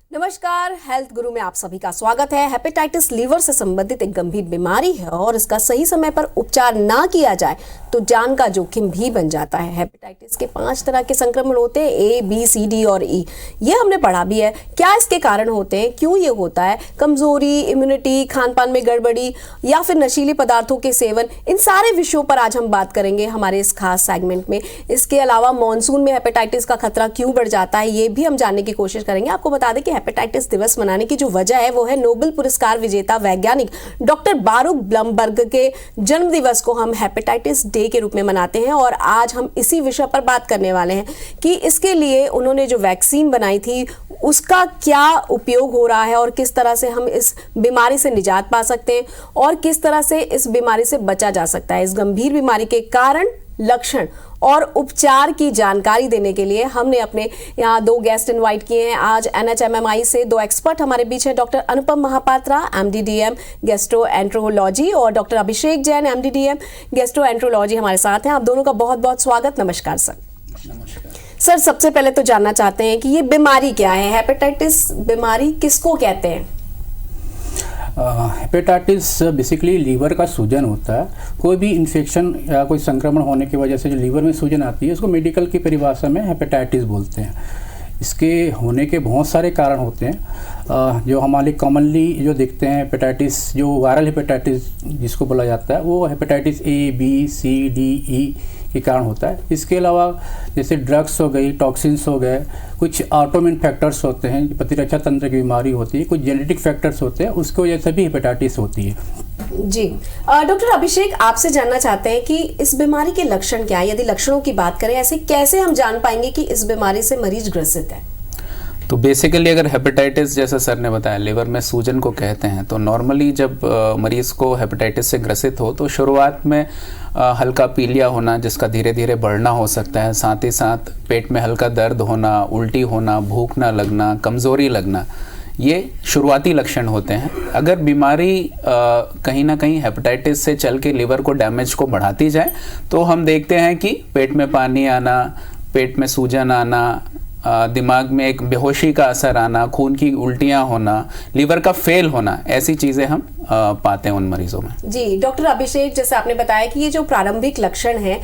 नमस्कार, हेल्थ गुरु में आप सभी का स्वागत है। हेपेटाइटिस लीवर से संबंधित एक गंभीर बीमारी है और इसका सही समय पर उपचार ना किया जाए तो जान का जोखिम भी बन जाता है। हेपेटाइटिस के 5 तरह के संक्रमण होते हैं, ए, बी, सी, डी और ई। ये हमने पढ़ा भी है। क्या इसके कारण होते हैं, क्यों ये होता है, कमजोरी, इम्यूनिटी, खान पान में गड़बड़ी या फिर नशीले पदार्थों के सेवन, इन सारे विषयों पर आज हम बात करेंगे हमारे इस खास सेगमेंट में। इसके अलावा मानसून में हेपेटाइटिस का खतरा क्यों बढ़ जाता है, ये भी हम जानने की कोशिश करेंगे। आपको बता दें कि हेपेटाइटिस दिवस मनाने की जो वजह है वो है नोबेल पुरस्कार विजेता वैज्ञानिक डॉक्टर बारुक ब्लमबर्ग के जन्म दिवस को हम हेपेटाइटिस डे के रूप में मनाते हैं और आज हम इसी विषय पर बात करने वाले हैं कि इसके लिए उन्होंने जो वैक्सीन बनाई थी उसका क्या उपयोग हो रहा है और किस तरह से हम इस बीमारी से निजात पा सकते हैं और किस तरह से इस बीमारी से बचा जा सकता है। इस गंभीर बीमारी के कारण, लक्षण और उपचार की जानकारी देने के लिए हमने अपने यहाँ 2 गेस्ट इनवाइट किए हैं। आज NHMMI से 2 एक्सपर्ट हमारे बीच हैं, डॉक्टर अनुपम महापात्रा MD/DM गैस्ट्रोएंट्रोलॉजी और डॉक्टर अभिषेक जैन MD/DM गैस्ट्रोएंट्रोलॉजी हमारे साथ हैं। आप दोनों का बहुत बहुत स्वागत। नमस्कार सर। सर, सबसे पहले तो जानना चाहते हैं कि ये बीमारी क्या है, हेपेटाइटिस बीमारी किसको कहते हैं? हेपेटाइटिस बेसिकली लीवर का सूजन होता है। कोई भी इन्फेक्शन या कोई संक्रमण होने की वजह से जो लीवर में सूजन आती है उसको मेडिकल की परिभाषा में हेपेटाइटिस बोलते हैं। इसके होने के बहुत सारे कारण होते हैं। जो हमारे कॉमनली जो देखते हैं हेपेटाइटिस, जो वायरल हेपेटाइटिस जिसको बोला जाता है, वो hepatitis A, B, C, D, E के कारण होता है। इसके अलावा जैसे ड्रग्स हो गई, टॉक्सिन्स हो गए, कुछ ऑटोइम्यून फैक्टर्स होते हैं, प्रतिरक्षा तंत्र की बीमारी होती है, कुछ जेनेटिक फैक्टर्स होते हैं, उसकी वजह से भी हेपेटाइटिस होती है। जी, डॉक्टर अभिषेक, आपसे जानना चाहते हैं कि इस बीमारी के लक्षण क्या है। यदि लक्षणों की बात करें, ऐसे कैसे हम जान पाएंगे कि इस बीमारी से मरीज ग्रसित है? तो बेसिकली अगर हेपेटाइटिस, जैसा सर ने बताया, लिवर में सूजन को कहते हैं, तो नॉर्मली जब मरीज़ को हेपेटाइटिस से ग्रसित हो तो शुरुआत में हल्का पीलिया होना जिसका धीरे धीरे बढ़ना हो सकता है, साथ ही साथ पेट में हल्का दर्द होना, उल्टी होना, भूख ना लगना, कमज़ोरी लगना, ये शुरुआती लक्षण होते हैं। अगर बीमारी कहीं ना कहीं हेपेटाइटिस से चल के लिवर को डैमेज को बढ़ाती जाए तो हम देखते हैं कि पेट में पानी आना, पेट में सूजन आना, दिमाग में एक बेहोशी का असर आना, खून की उल्टियां होना, लिवर का फेल होना, ऐसी चीज़ें हम पाते हैं उन मरीजों में। जी, डॉक्टर अभिषेक, जैसे आपने बताया कि ये जो प्रारंभिक लक्षण है,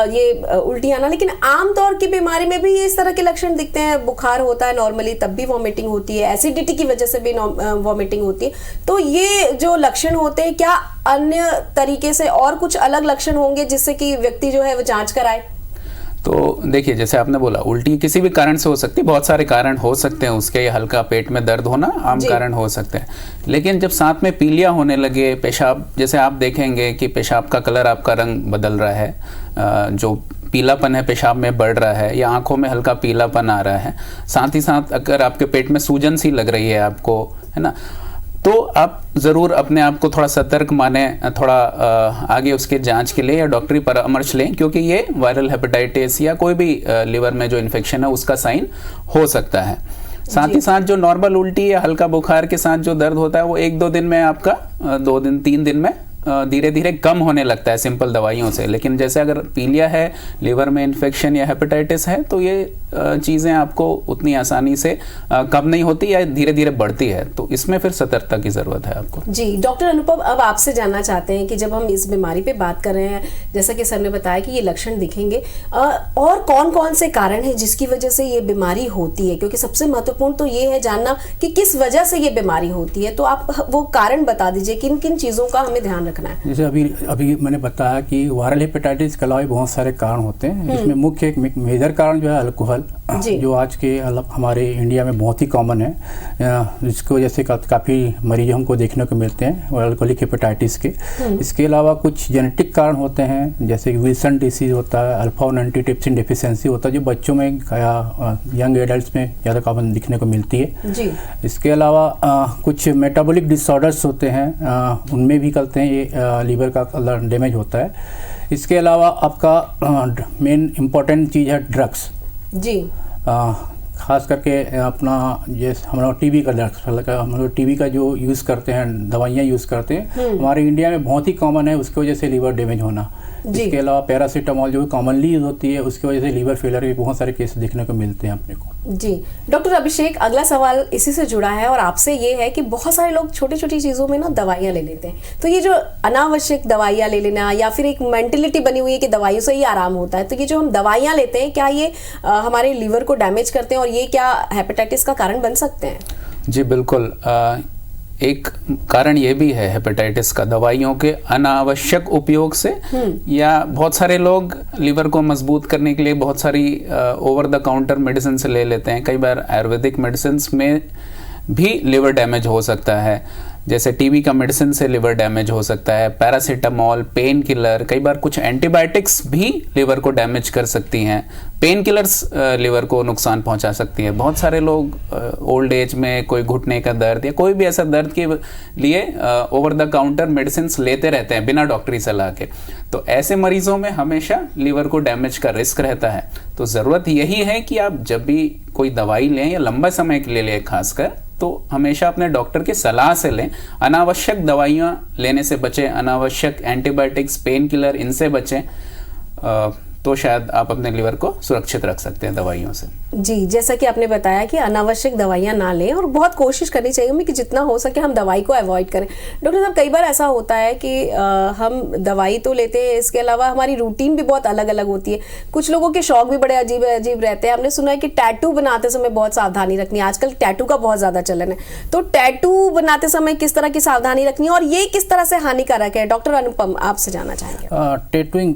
ये उल्टी आना, लेकिन आमतौर की बीमारी में भी ये इस तरह के लक्षण दिखते हैं। बुखार होता है नॉर्मली, तब भी वॉमिटिंग होती है, एसिडिटी की वजह से भी वॉमिटिंग होती है। तो ये जो लक्षण होते हैं, क्या अन्य तरीके से और कुछ अलग लक्षण होंगे जिससे कि व्यक्ति जो है वो जांच कराए? तो देखिए, जैसे आपने बोला, उल्टी किसी भी कारण से हो सकती है, बहुत सारे कारण हो सकते हैं उसके। हल्का पेट में दर्द होना आम कारण हो सकते हैं, लेकिन जब साथ में पीलिया होने लगे, पेशाब, जैसे आप देखेंगे कि पेशाब का कलर, आपका रंग बदल रहा है, जो पीलापन है पेशाब में बढ़ रहा है, या आंखों में हल्का पीलापन आ रहा है, साथ ही साथ अगर आपके पेट में सूजन सी लग रही है आपको, है ना, तो आप ज़रूर अपने आप को थोड़ा सतर्क माने, थोड़ा आगे उसके जांच के लिए या डॉक्टरी परामर्श लें, क्योंकि ये वायरल हेपेटाइटिस या कोई भी लिवर में जो इन्फेक्शन है उसका साइन हो सकता है। साथ ही साथ जो नॉर्मल उल्टी या हल्का बुखार के साथ जो दर्द होता है वो 1-2 दिन में आपका, 2 दिन 3 दिन में धीरे धीरे कम होने लगता है सिंपल दवाइयों से। लेकिन जैसे अगर पीलिया है, लिवर में इन्फेक्शन या हेपेटाइटिस है, तो ये चीज़ें आपको उतनी आसानी से कम नहीं होती या धीरे धीरे बढ़ती है, तो इसमें फिर सतर्कता की ज़रूरत है आपको। जी, डॉक्टर अनुपम, अब आपसे जानना चाहते हैं कि जब हम इस बीमारी पे बात कर रहे हैं, जैसा कि सर ने बताया कि ये लक्षण दिखेंगे, और कौन कौन से कारण हैं जिसकी वजह से ये बीमारी होती है, क्योंकि सबसे महत्वपूर्ण तो ये है जानना कि किस वजह से ये बीमारी होती है। तो आप वो कारण बता दीजिए, किन किन चीज़ों का हमें ध्यान रखना है। जैसे अभी मैंने बताया कि वायरल हेपेटाइटिस के अलावा बहुत सारे कारण होते हैं, जिसमें मुख्य एक मेजर कारण जो है अल्कोहल, जो आज के हमारे इंडिया में बहुत ही कॉमन है, जिसको जैसे काफ़ी मरीज हमको देखने को मिलते हैं अल्कोहलिक हेपेटाइटिस के। इसके अलावा कुछ जेनेटिक कारण होते हैं, जैसे कि विल्सन डिसीज होता है, अल्फा-1 एंटीट्रिप्सिन डेफिशिएंसी होता है, जो बच्चों में या यंग एडल्ट्स में ज़्यादा कॉमन दिखने को मिलती है जी। इसके अलावा कुछ मेटाबॉलिक डिसऑर्डर्स होते हैं, उनमें भी करते हैं ये लीवर का डैमेज होता है। इसके अलावा आपका मेन इम्पॉर्टेंट चीज़ है ड्रग्स जी। खास करके अपना जैसे हम लोग टीबी का हम लोग टीबी का जो यूज़ करते हैं, दवाइयाँ यूज़ करते हैं, हमारे इंडिया में बहुत ही कॉमन है, उसकी वजह से लीवर डैमेज होना। इसके अलावा पैरासीटामोल जो कॉमनली यूज होती है, उसकी वजह से लीवर फेलियर के बहुत सारे केस देखने को मिलते हैं अपने को। जी डॉक्टर अभिषेक, अगला सवाल इसी से जुड़ा है और आपसे ये है कि बहुत सारे लोग छोटी छोटी चीज़ों में ना दवाइयाँ ले लेते हैं, तो ये जो अनावश्यक दवाइयाँ ले लेना या फिर एक मेंटेलिटी बनी हुई है कि दवाइयों से ही आराम होता है, तो ये जो हम दवाइयाँ लेते हैं क्या ये हमारे लीवर को डैमेज करते हैं और ये क्या हेपेटाइटिस का कारण बन सकते हैं? जी बिल्कुल। एक कारण ये भी है हेपेटाइटिस का दवाइयों के अनावश्यक उपयोग से, या बहुत सारे लोग लीवर को मजबूत करने के लिए बहुत सारी ओवर द काउंटर मेडिसिन ले लेते हैं। कई बार आयुर्वेदिक मेडिसिन में भी लिवर डैमेज हो सकता है, जैसे टीबी का मेडिसिन से लिवर डैमेज हो सकता है, पैरासीटामोल, पेन किलर, कई बार कुछ एंटीबायोटिक्स भी लिवर को डैमेज कर सकती हैं, पेन किलर्स लिवर को नुकसान पहुंचा सकती है। बहुत सारे लोग ओल्ड एज में कोई घुटने का दर्द या कोई भी ऐसा दर्द के लिए ओवर द काउंटर मेडिसिन लेते रहते हैं बिना डॉक्टरी सलाह के। तो ऐसे मरीजों में हमेशा लिवर को डैमेज का रिस्क रहता है। तो ज़रूरत यही है कि आप जब भी कोई दवाई लें या लंबा समय के लिए लें खासकर, तो हमेशा अपने डॉक्टर की सलाह से लें। अनावश्यक दवाइयाँ लेने से बचें, अनावश्यक एंटीबायोटिक्स, पेन किलर, इनसे बचें, तो शायद आप अपने लिवर को सुरक्षित रख सकते हैं दवाइयों से। जी, जैसा कि आपने बताया कि अनावश्यक दवाइयाँ ना लें और बहुत कोशिश करनी चाहिए हमें कि जितना हो सके हम दवाई को अवॉइड करें। डॉक्टर साहब, कई बार ऐसा होता है कि हम दवाई तो लेते हैं, इसके अलावा हमारी रूटीन भी बहुत अलग अलग होती है। कुछ लोगों के शौक भी बड़े अजीब अजीब रहते हैं। हमने सुना है कि टैटू बनाते समय बहुत सावधानी रखनी है, आजकल टैटू का बहुत ज़्यादा चलन है, तो टैटू बनाते समय किस तरह की सावधानी रखनी है और ये किस तरह से हानिकारक है? डॉक्टर अनुपम, आपसे जानना चाहेंगे। टैटूइंग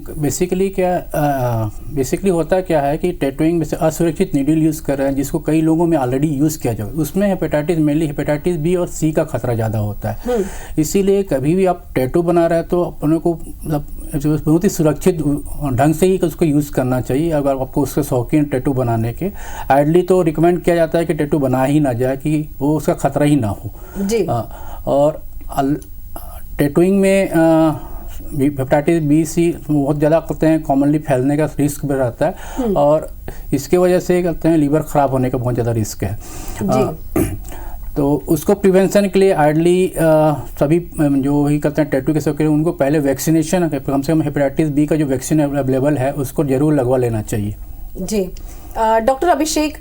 बेसिकली होता क्या है कि टैटूइंग में से असुरक्षित नीडल यूज़ कर रहे हैं, जिसको कई लोगों में ऑलरेडी यूज़ किया जाए, उसमें हेपेटाइटिस, मेनली हेपेटाइटिस बी और सी का खतरा ज़्यादा होता है। इसीलिए कभी भी आप टैटू बना रहे हैं तो अपने को मतलब बहुत ही सुरक्षित ढंग से ही उसको यूज़ करना चाहिए। अगर आपको उसके शौकीन टैटू बनाने के, आइडली तो रिकमेंड किया जाता है कि टैटू बना ही ना जाए, कि वो उसका खतरा ही ना हो जी। और टैटूइंग में हेपेटाइटिस बी सी बहुत ज़्यादा करते हैं, कॉमनली फैलने का रिस्क भी रहता है और इसके वजह से कहते हैं लीवर ख़राब होने का बहुत ज़्यादा रिस्क है। तो उसको प्रिवेंशन के लिए आइडली सभी जो ही करते हैं टैटू के शौकीन, उनको पहले वैक्सीनेशन, कम से कम हेपेटाइटिस बी का जो वैक्सीन अवेलेबल है उसको जरूर लगवा लेना चाहिए। जी डॉक्टर अभिषेक,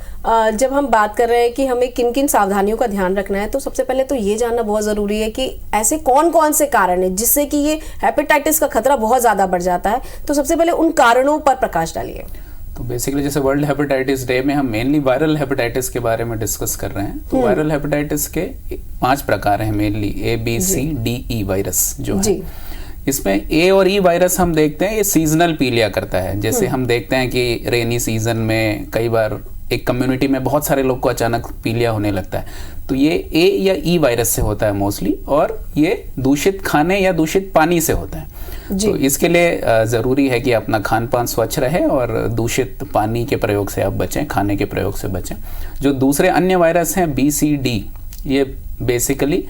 जब हम बात कर रहे हैं कि हमें किन किन सावधानियों का ध्यान रखना है, तो सबसे पहले तो ये जानना बहुत ज़रूरी है कि ऐसे कौन कौन से कारण हैं जिससे कि ये हेपेटाइटिस का खतरा बहुत ज़्यादा बढ़ जाता है। तो सबसे पहले उन कारणों पर प्रकाश डालिए। तो बेसिकली जैसे वर्ल्ड हेपेटाइटिस डे में हम मेनली वायरल हेपेटाइटिस के बारे में डिस्कस कर रहे हैं। तो वायरल हेपेटाइटिस के 5 प्रकार हैं मेनली, ABCDE वायरस जो है। इसमें ए और ई वायरस हम देखते हैं ये सीजनल पीलिया करता है। जैसे हम देखते हैं कि रेनी सीजन में कई बार एक कम्युनिटी में बहुत सारे लोग को अचानक पीलिया होने लगता है, तो ये ए या ई वायरस से होता है मोस्टली, और ये दूषित खाने या दूषित पानी से होता है। तो इसके लिए ज़रूरी है कि अपना खान पान स्वच्छ रहे और दूषित पानी के प्रयोग से आप बचें, खाने के प्रयोग से बचें। जो दूसरे अन्य वायरस हैं BCD, ये बेसिकली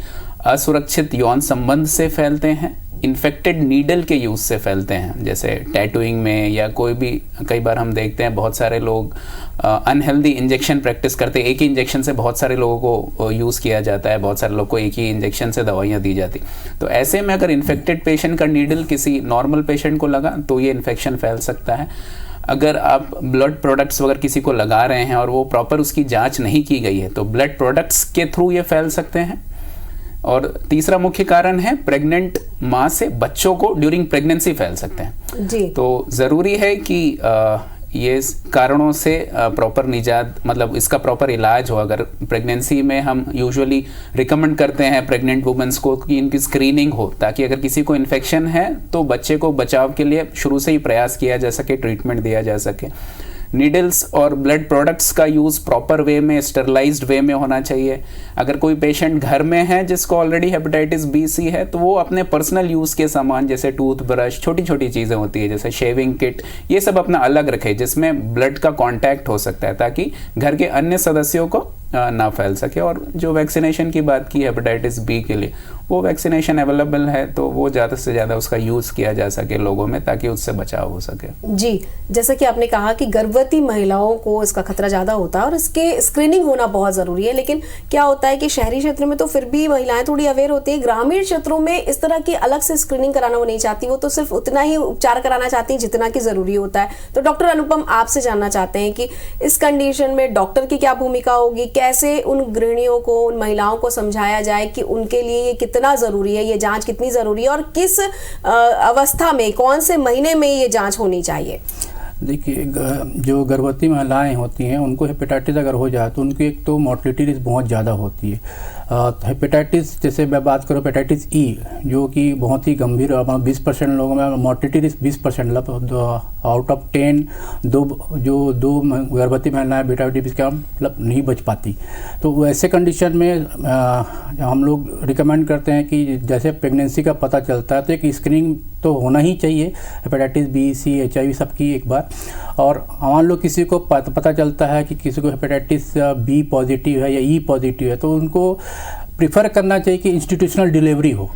असुरक्षित यौन संबंध से फैलते हैं, इन्फेक्टेड नीडल के यूज़ से फैलते हैं, जैसे टैटूइंग में, या कोई भी कई बार हम देखते हैं बहुत सारे लोग अनहेल्दी इंजेक्शन प्रैक्टिस करते हैं। एक ही इंजेक्शन से बहुत सारे लोगों को यूज़ किया जाता है, बहुत सारे लोगों को एक ही इंजेक्शन से दवाइयाँ दी जाती। तो ऐसे में अगर इन्फेक्टेड पेशेंट का नीडल किसी नॉर्मल पेशेंट को लगा तो ये इन्फेक्शन फैल सकता है। अगर आप ब्लड प्रोडक्ट्स वगैरह किसी को लगा रहे हैं और वो प्रॉपर उसकी जाँच नहीं की गई है, तो ब्लड प्रोडक्ट्स के थ्रू ये फैल सकते हैं। और तीसरा मुख्य कारण है प्रेग्नेंट माँ से बच्चों को ड्यूरिंग प्रेगनेंसी फैल सकते हैं जी। तो ज़रूरी है कि ये कारणों से प्रॉपर निजात, मतलब इसका प्रॉपर इलाज हो। अगर प्रेगनेंसी में हम यूजुअली रिकमेंड करते हैं प्रेग्नेंट वुमेन्स को कि इनकी स्क्रीनिंग हो, ताकि अगर किसी को इन्फेक्शन है तो बच्चे को बचाव के लिए शुरू से ही प्रयास किया जा सके, ट्रीटमेंट दिया जा सके। नीडल्स और ब्लड प्रोडक्ट्स का यूज़ प्रॉपर वे में, स्टरलाइज्ड वे में होना चाहिए। अगर कोई पेशेंट घर में है जिसको ऑलरेडी हेपेटाइटिस BC है, तो वो अपने पर्सनल यूज़ के सामान जैसे टूथब्रश, छोटी छोटी चीज़ें होती है जैसे शेविंग किट, ये सब अपना अलग रखे जिसमें ब्लड का कांटेक्ट हो सकता है, ताकि घर के अन्य सदस्यों को ना फैल सके। और जो वैक्सीनेशन की बात की हेपेटाइटिस बी के लिए, वो वैक्सीनेशन अवेलेबल है, तो वो ज़्यादा से ज़्यादा उसका यूज़ किया जा सके लोगों में, ताकि उससे बचाव हो सके। जी, जैसा कि आपने कहा कि गर्भवती महिलाओं को इसका खतरा ज़्यादा होता है और इसके स्क्रीनिंग होना बहुत ज़रूरी है, लेकिन क्या होता है कि शहरी क्षेत्र में तो फिर भी महिलाएं थोड़ी अवेयर होती है, ग्रामीण क्षेत्रों में इस तरह की अलग से स्क्रीनिंग कराना वो नहीं चाहती, वो तो सिर्फ उतना ही उपचार कराना चाहती हैं जितना कि ज़रूरी होता है। तो डॉक्टर अनुपम, आपसे जानना चाहते हैं कि इस कंडीशन में डॉक्टर की क्या भूमिका होगी, कैसे उन गृहिणियों को, उन महिलाओं को समझाया जाए कि उनके लिए ये कितना ज़रूरी है, ये जांच कितनी ज़रूरी है और किस अवस्था में, कौन से महीने में ये जांच होनी चाहिए? देखिए, जो गर्भवती महिलाएं होती हैं उनको हेपेटाइटिस अगर हो जाए तो उनकी एक तो मोर्टलिटी रेट बहुत ज़्यादा होती है। हेपेटाइटिस, जैसे मैं बात करूँ हेपेटाइटिस ई, जो कि बहुत ही गंभीर, 20% लोगों में मोर्टलिटी रेट 20%, मतलब आउट ऑफ 10 दो गर्भवती महिलाएं हेपेटाइटिस का मतलब नहीं बच पाती। तो वैसे कंडीशन में हम लोग रिकमेंड करते हैं कि जैसे प्रेगनेंसी का पता चलता है तो एक स्क्रीनिंग तो होना ही चाहिए, हेपेटाइटिस बी, सी, HIV सबकी एक बार। और मान लो किसी को पता चलता है कि किसी को हेपेटाइटिस बी पॉजिटिव है या ई पॉजिटिव है, तो उनको प्रिफर करना चाहिए कि इंस्टीट्यूशनल डिलीवरी हो,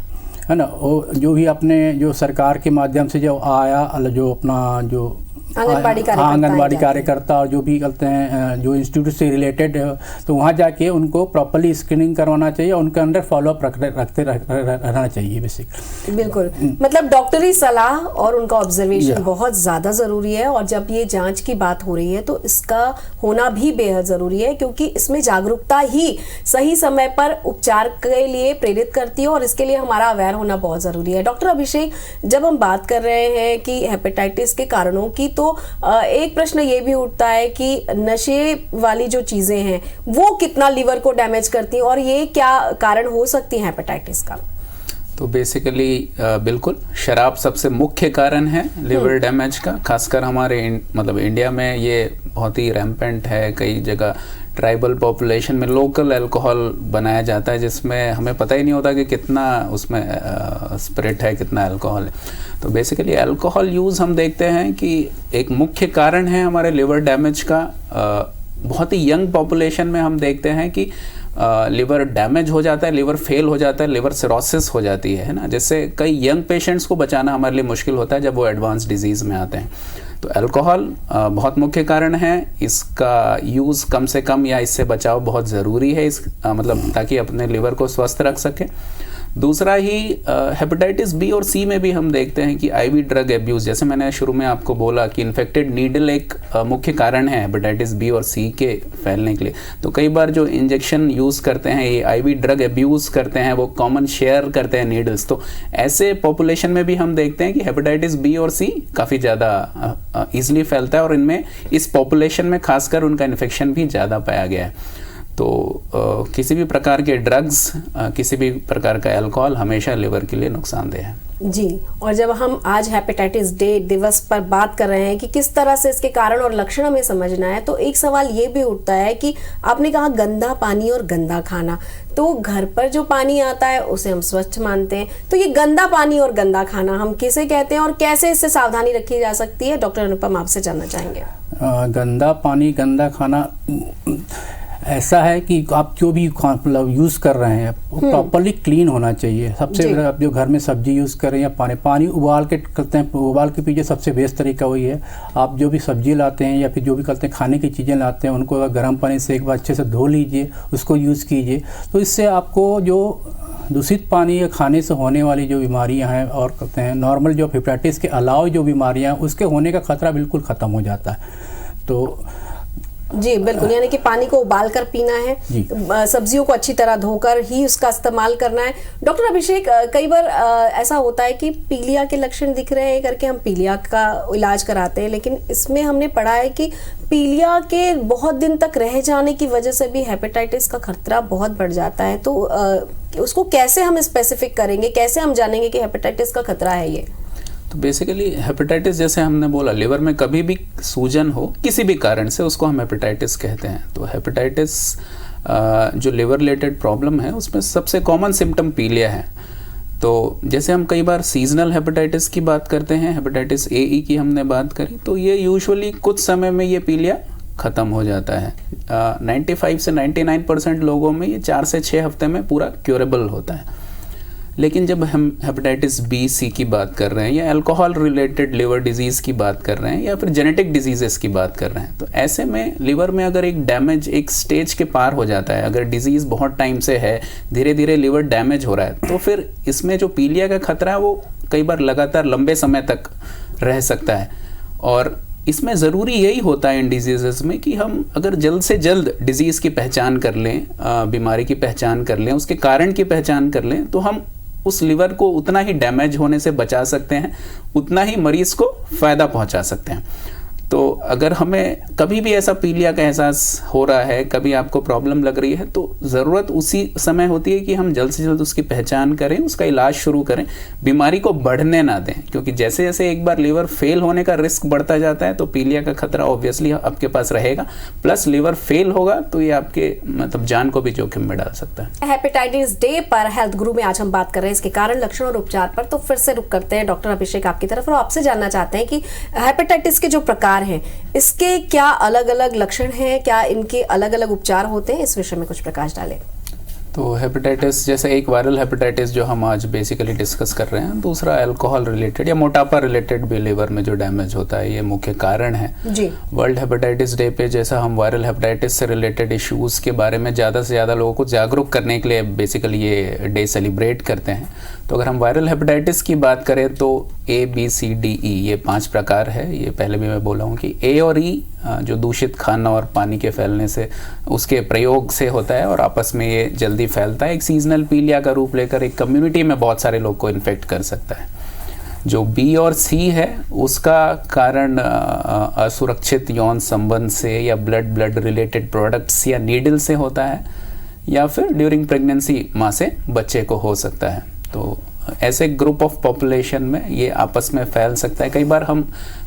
है ना। वो जो भी अपने जो सरकार के माध्यम से जो आया, जो अपना जो आंगनबाड़ी कार्यकर्ता और जो भी करते हैं जो इंस्टीट्यूट से रिलेटेड, तो वहाँ जाके उनको प्रॉपर्ली स्क्रीनिंग करवाना चाहिए और उनके अंदर फॉलोअप रखते रहना चाहिए बेसिक। बिल्कुल, मतलब डॉक्टरी सलाह और उनका ऑब्जर्वेशन बहुत ज़्यादा ज़रूरी है। और जब ये जांच की बात हो रही है तो इसका होना भी बेहद ज़रूरी है, क्योंकि इसमें जागरूकता ही सही समय पर उपचार के लिए प्रेरित करती है और इसके लिए हमारा अवेयर होना बहुत ज़रूरी है। डॉक्टर अभिषेक, जब हम बात कर रहे हैं कि हेपेटाइटिस के कारणों की, तो एक प्रश्न ये भी उठता है कि नशे वाली जो चीजें हैं वो कितना लिवर को डैमेज करती हैं और ये क्या कारण हो सकती है हेपेटाइटिस का? तो बेसिकली बिल्कुल शराब सबसे मुख्य कारण है लिवर डैमेज का, खासकर हमारे मतलब इंडिया में ये बहुत ही रैम्पेंट है। कई जगह ट्राइबल पॉपुलेशन में लोकल अल्कोहल बनाया जाता है, जिसमें हमें पता ही नहीं होता कि कितना उसमें स्पिरिट है, कितना अल्कोहल है। तो बेसिकली अल्कोहल यूज़ हम देखते हैं कि एक मुख्य कारण है हमारे लिवर डैमेज का। बहुत ही यंग पॉपुलेशन में हम देखते हैं कि लिवर डैमेज हो जाता है, लिवर फेल हो जाता है, लिवर सिरोसिस हो जाती है ना, जिससे कई यंग पेशेंट्स को बचाना हमारे लिए मुश्किल होता है जब वो एडवांस डिजीज़ में आते हैं। तो अल्कोहल बहुत मुख्य कारण है, इसका यूज़ कम से कम या इससे बचाव बहुत ज़रूरी है, मतलब ताकि अपने लिवर को स्वस्थ रख सके। दूसरा ही हेपेटाइटिस बी और सी में भी हम देखते हैं कि आईवी ड्रग एब्यूज़, जैसे मैंने शुरू में आपको बोला कि इन्फेक्टेड नीडल एक मुख्य कारण है हेपेटाइटिस बी और सी के फैलने के लिए। तो कई बार जो इंजेक्शन यूज़ करते हैं, ये आईवी ड्रग एब्यूज़ करते हैं, वो कॉमन शेयर करते हैं नीडल्स। तो ऐसे पॉपुलेशन में भी हम देखते हैं कि हेपेटाइटिस बी और सी काफ़ी ज़्यादा ईजिली फैलता है और इनमें इस पॉपुलेशन में खासकर उनका इन्फेक्शन भी ज़्यादा पाया गया है। तो किसी भी प्रकार के ड्रग्स, किसी भी प्रकार का अल्कोहल हमेशा लिवर के लिए नुकसानदेह है। जी, और जब हम आज हेपेटाइटिस डे दिवस पर बात कर रहे हैं कि किस तरह से इसके कारण और लक्षण हमें समझना है, तो एक सवाल ये भी उठता है कि आपने कहा गंदा पानी और गंदा खाना, तो घर पर जो पानी आता है उसे हम स्वच्छ मानते हैं, तो ये गंदा पानी और गंदा खाना हम किसे कहते हैं और कैसे इससे सावधानी रखी जा सकती है? डॉक्टर अनुपम, आपसे जानना चाहेंगे। गंदा पानी, गंदा खाना ऐसा है कि आप जो भी मतलब यूज़ कर रहे हैं वो प्रॉपरली क्लीन होना चाहिए। सबसे आप जो घर में सब्जी यूज़ कर रहे हैं या पानी उबाल के करते हैं, उबाल के पीजिए, सबसे बेस्ट तरीका वही है। आप जो भी सब्जी लाते हैं या फिर जो भी करते हैं खाने की चीज़ें लाते हैं, उनको गर्म पानी से एक बार अच्छे से धो लीजिए, उसको यूज़ कीजिए। तो इससे आपको जो दूषित पानी या खाने से होने वाली जो बीमारियां हैं और कहते हैं नॉर्मल जो हेपेटाइटिस के अलावा जो बीमारियां हैं उसके होने का खतरा बिल्कुल ख़त्म हो जाता है। तो जी बिल्कुल, यानी कि पानी को उबाल कर पीना है, सब्जियों को अच्छी तरह धोकर ही उसका इस्तेमाल करना है। डॉक्टर अभिषेक, कई बार ऐसा होता है कि पीलिया के लक्षण दिख रहे हैं करके हम पीलिया का इलाज कराते हैं, लेकिन इसमें हमने पढ़ा है कि पीलिया के बहुत दिन तक रह जाने की वजह से भी हेपेटाइटिस का खतरा बहुत बढ़ जाता है। तो उसको कैसे हम स्पेसिफिक करेंगे, कैसे हम जानेंगे कि हेपेटाइटिस का खतरा है ये? तो बेसिकली हेपेटाइटिस, जैसे हमने बोला, लिवर में कभी भी सूजन हो किसी भी कारण से, उसको हम हेपेटाइटिस कहते हैं। तो हेपेटाइटिस जो लिवर रिलेटेड प्रॉब्लम है उसमें सबसे कॉमन सिम्टम पीलिया है। तो जैसे हम कई बार सीजनल हेपेटाइटिस की बात करते हैं, हेपेटाइटिस ए ई की हमने बात करी, तो ये यूजुअली कुछ समय में ये पीलिया ख़त्म हो जाता है। 95 से 99% लोगों में ये 4 से 6 हफ्ते में पूरा क्योरेबल होता है। लेकिन जब हम हेपेटाइटिस बी सी की बात कर रहे हैं या अल्कोहल रिलेटेड लिवर डिजीज़ की बात कर रहे हैं या फिर जेनेटिक डिजीज़ेस की बात कर रहे हैं, तो ऐसे में लिवर में अगर एक डैमेज एक स्टेज के पार हो जाता है, अगर डिजीज़ बहुत टाइम से है, धीरे धीरे लिवर डैमेज हो रहा है, तो फिर इसमें जो पीलिया का खतरा है वो कई बार लगातार लंबे समय तक रह सकता है। और इसमें ज़रूरी यही होता है इन डिजीज़ में कि हम अगर जल्द से जल्द डिजीज़ की पहचान कर लें, बीमारी की पहचान कर लें, उसके कारण की पहचान कर लें, तो हम उस लिवर को उतना ही डैमेज होने से बचा सकते हैं, उतना ही मरीज़ को फ़ायदा पहुंचा सकते हैं। तो अगर हमें कभी भी ऐसा पीलिया का एहसास हो रहा है, कभी आपको प्रॉब्लम लग रही है, तो ज़रूरत उसी समय होती है कि हम जल्द से जल्द उसकी पहचान करें, उसका इलाज शुरू करें, बीमारी को बढ़ने ना दें। क्योंकि जैसे जैसे एक बार लिवर फेल होने का रिस्क बढ़ता जाता है तो पीलिया का खतरा ऑब्वियसली आपके पास रहेगा, प्लस लिवर फेल होगा तो ये आपके मतलब जान को भी जोखिम में डाल सकता है। हेपेटाइटिस डे पर हेल्थ गुरु में आज हम बात कर रहे हैं इसके कारण, लक्षण और उपचार पर। तो फिर से रुक करते हैं डॉक्टर अभिषेक आपकी तरफ और आपसे जानना चाहते हैं कि हेपेटाइटिस के जो प्रकार हैं, इसके क्या अलग अलग लक्षण हैं, क्या इनके अलग अलग उपचार होते हैं, इस विषय में कुछ प्रकाश डालें। तो हेपेटाइटिस जैसे एक वायरल हेपेटाइटिस जो हम आज बेसिकली डिस्कस कर रहे हैं, दूसरा अल्कोहल रिलेटेड या मोटापा रिलेटेड भी लिवर में जो डैमेज होता है, ये मुख्य कारण है जी। वर्ल्ड हेपेटाइटिस डे पे जैसा हम वायरल हेपेटाइटिस से रिलेटेड इश्यूज़ के बारे में ज़्यादा से ज़्यादा लोगों को जागरूक करने के लिए बेसिकली ये डे सेलिब्रेट करते हैं। तो अगर हम वायरल हेपेटाइटिस की बात करें तो ABCDE ये 5 प्रकार है। ये पहले भी मैं बोला हूँ कि A और E जो दूषित खाना और पानी के फैलने से, उसके प्रयोग से होता है और आपस में ये जल्दी फैलता है, एक सीजनल पीलिया का रूप लेकर एक कम्युनिटी में बहुत सारे लोग को इन्फेक्ट कर सकता है। जो B और C है उसका कारण असुरक्षित यौन संबंध से या ब्लड रिलेटेड प्रोडक्ट्स या नीडल से होता है, या फिर ड्यूरिंग प्रेगनेंसी माँ से बच्चे को हो सकता है। तो ऐसे ग्रुप ऑफ पॉपुलेशन में ये आपस में फैल सकता है। कई बार हम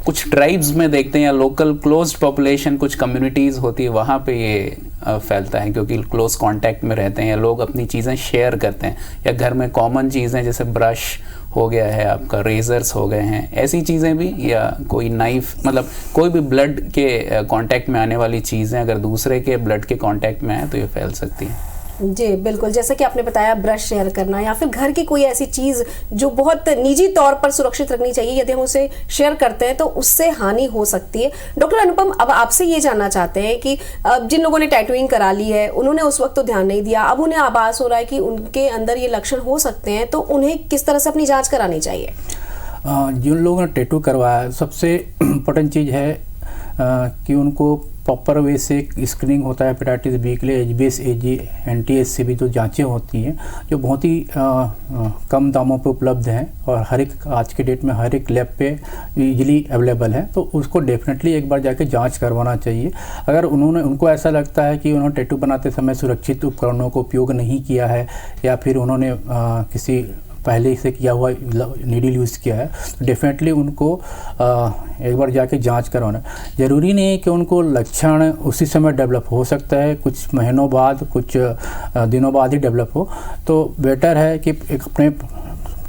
कुछ ट्राइब्स में देखते हैं या लोकल क्लोज्ड पॉपुलेशन कुछ कम्युनिटीज़ होती है, वहाँ पे ये फैलता है क्योंकि क्लोज कांटेक्ट में रहते हैं या लोग अपनी चीज़ें शेयर करते हैं, या घर में कॉमन चीज़ें जैसे ब्रश हो गया है, आपका रेजर्स हो गए हैं, ऐसी चीज़ें भी, या कोई नाइफ, मतलब कोई भी ब्लड के कांटेक्ट में आने वाली चीज़ें अगर दूसरे के ब्लड के कांटेक्ट में आए तो ये फैल सकती है। जी बिल्कुल, जैसे कि आपने बताया ब्रश शेयर करना या फिर घर की कोई ऐसी चीज़ जो बहुत निजी तौर पर सुरक्षित रखनी चाहिए, यदि हम उसे शेयर करते हैं तो उससे हानि हो सकती है। डॉक्टर अनुपम, अब आपसे ये जानना चाहते हैं कि जिन लोगों ने टैटूइंग करा ली है, उन्होंने उस वक्त तो ध्यान नहीं दिया, अब उन्हें आभास हो रहा है कि उनके अंदर ये लक्षण हो सकते हैं, तो उन्हें किस तरह से अपनी जाँच करानी चाहिए? जिन लोगों ने टैटू करवाया, सबसे इम्पोर्टेंट चीज़ है कि उनको प्रॉपर वे से स्क्रीनिंग होता है हेपेटाइटिस बी के लिए। HbS NTS से भी जो जांचें होती हैं, जो बहुत ही कम दामों पे उपलब्ध हैं और हर एक आज के डेट में हर एक लैब पे इजीली अवेलेबल है, तो उसको डेफिनेटली एक बार जाके जांच करवाना चाहिए। अगर उनको ऐसा लगता है कि उन्होंने टैटू बनाते समय सुरक्षित उपकरणों को उपयोग नहीं किया है या फिर उन्होंने किसी पहले से किया हुआ नीडल यूज़ किया है, तो डेफिनेटली उनको एक बार जाके जांच करवाना। ज़रूरी नहीं है कि उनको लक्षण उसी समय डेवलप हो सकता है, कुछ महीनों बाद, कुछ दिनों बाद ही डेवलप हो। तो बेटर है कि एक अपने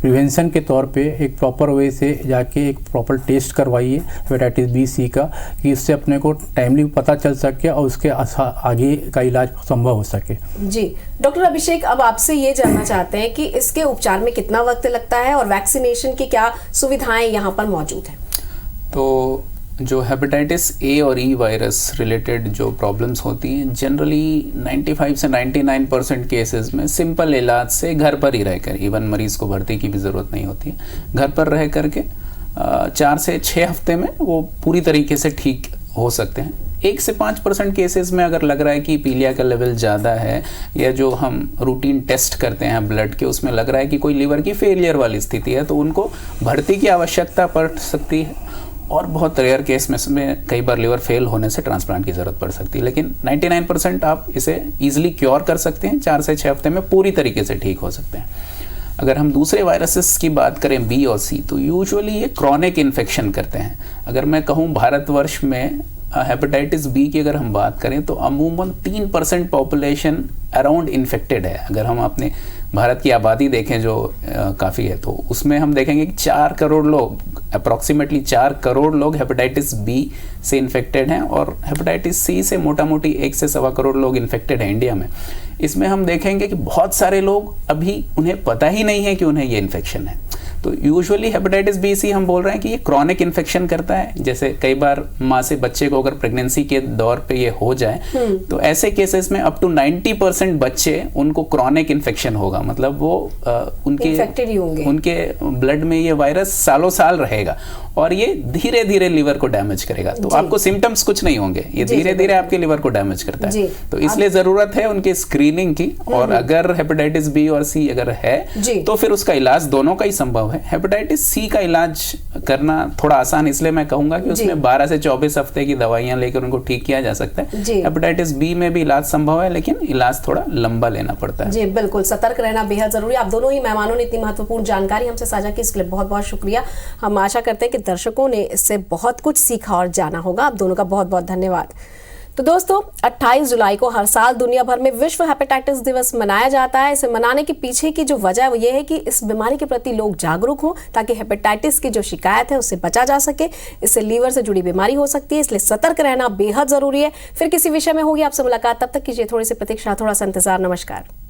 प्रिवेंशन के तौर पे एक प्रॉपर वे से जाके एक प्रॉपर टेस्ट करवाइए हेपेटाइटिस बी सी का, कि उससे अपने को टाइमली पता चल सके और उसके आगे का इलाज संभव हो सके। जी डॉक्टर अभिषेक, अब आपसे ये जानना चाहते हैं कि इसके उपचार में कितना वक्त लगता है और वैक्सीनेशन की क्या सुविधाएं यहाँ पर मौजूद हैं? तो जो हेपेटाइटिस A और E वायरस रिलेटेड जो प्रॉब्लम्स होती हैं, जनरली 95 से 99% केसेस में सिंपल इलाज से घर पर ही रहकर, इवन मरीज़ को भर्ती की भी ज़रूरत नहीं होती है, घर पर रह करके 4 से 6 हफ्ते में वो पूरी तरीके से ठीक हो सकते हैं। 1 से 5% केसेस में अगर लग रहा है कि पीलिया का लेवल ज़्यादा है, या जो हम रूटीन टेस्ट करते हैं ब्लड के, उसमें लग रहा है कि कोई लिवर की फेलियर वाली स्थिति है, तो उनको भर्ती की आवश्यकता पड़ सकती है। और बहुत रेयर केस में कई बार लिवर फेल होने से ट्रांसप्लांट की ज़रूरत पड़ सकती है, लेकिन 99% आप इसे ईजिली क्योर कर सकते हैं, 4 से 6 हफ्ते में पूरी तरीके से ठीक हो सकते हैं। अगर हम दूसरे वायरसेस की बात करें B और C, तो यूजुअली ये क्रॉनिक इन्फेक्शन करते हैं। अगर मैं कहूँ भारतवर्ष में हेपेटाइटिस बी की अगर हम बात करें तो अमूमन 3% पॉपुलेशन अराउंड इन्फेक्टेड है। अगर हम अपने भारत की आबादी देखें जो काफ़ी है, तो उसमें हम देखेंगे कि 4 करोड़ लोग अप्रॉक्सीमेटली 4 करोड़ लोग हेपेटाइटिस बी से इन्फेक्टेड हैं और हेपेटाइटिस सी से मोटा मोटी 1 से 1.25 करोड़ लोग इन्फेक्टेड हैं इंडिया में। इसमें हम देखेंगे कि बहुत सारे लोग अभी उन्हें पता ही नहीं है कि उन्हें ये इन्फेक्शन है। तो यूजुअली हेपेटाइटिस बी सी हम बोल रहे हैं कि ये क्रॉनिक इन्फेक्शन करता है। जैसे कई बार माँ से बच्चे को अगर प्रेगनेंसी के दौर पे ये हो जाए तो ऐसे केसेस में अप टू 90% बच्चे उनको क्रॉनिक इन्फेक्शन होगा, मतलब वो उनके ब्लड में ये वायरस सालों साल रहेगा और ये धीरे धीरे लिवर को डैमेज करेगा। तो आपको सिम्टम्स कुछ नहीं होंगे, ये धीरे धीरे आपके लिवर को डैमेज करता है। तो इसलिए जरूरत है उनकी स्क्रीनिंग की, और अगर हेपेटाइटिस बी और सी अगर है तो फिर उसका इलाज दोनों का ही संभव है। हेपेटाइटिस सी का इलाज करना थोड़ा आसान इसलिए मैं कहूंगा कि उसमें 12 से 24 हफ्ते की दवाइयां लेकर उनको ठीक किया जा सकता है। हेपेटाइटिस बी में भी इलाज संभव है, लेकिन इलाज थोड़ा लंबा लेना पड़ता है। जी बिल्कुल, सतर्क रहना बेहद जरूरी है। आप दोनों ही मेहमानों ने इतनी महत्वपूर्ण जानकारी हमसे साझा की, इसके लिए बहुत बहुत शुक्रिया। हम आशा करते हैं कि दर्शकों ने इससे बहुत कुछ सीखा और जाना होगा। आप दोनों का बहुत बहुत धन्यवाद। तो दोस्तों, 28 जुलाई को हर साल दुनिया भर में विश्व हेपेटाइटिस दिवस मनाया जाता है। इसे मनाने के पीछे की जो वजह है वो ये है कि इस बीमारी के प्रति लोग जागरूक हों, ताकि हेपेटाइटिस की जो शिकायत है उससे बचा जा सके। इससे लीवर से जुड़ी बीमारी हो सकती है, इसलिए सतर्क रहना बेहद जरूरी है। फिर किसी विषय में होगी आपसे मुलाकात, तब तक कीजिए थोड़ी सी प्रतीक्षा, थोड़ा सा इंतजार। नमस्कार।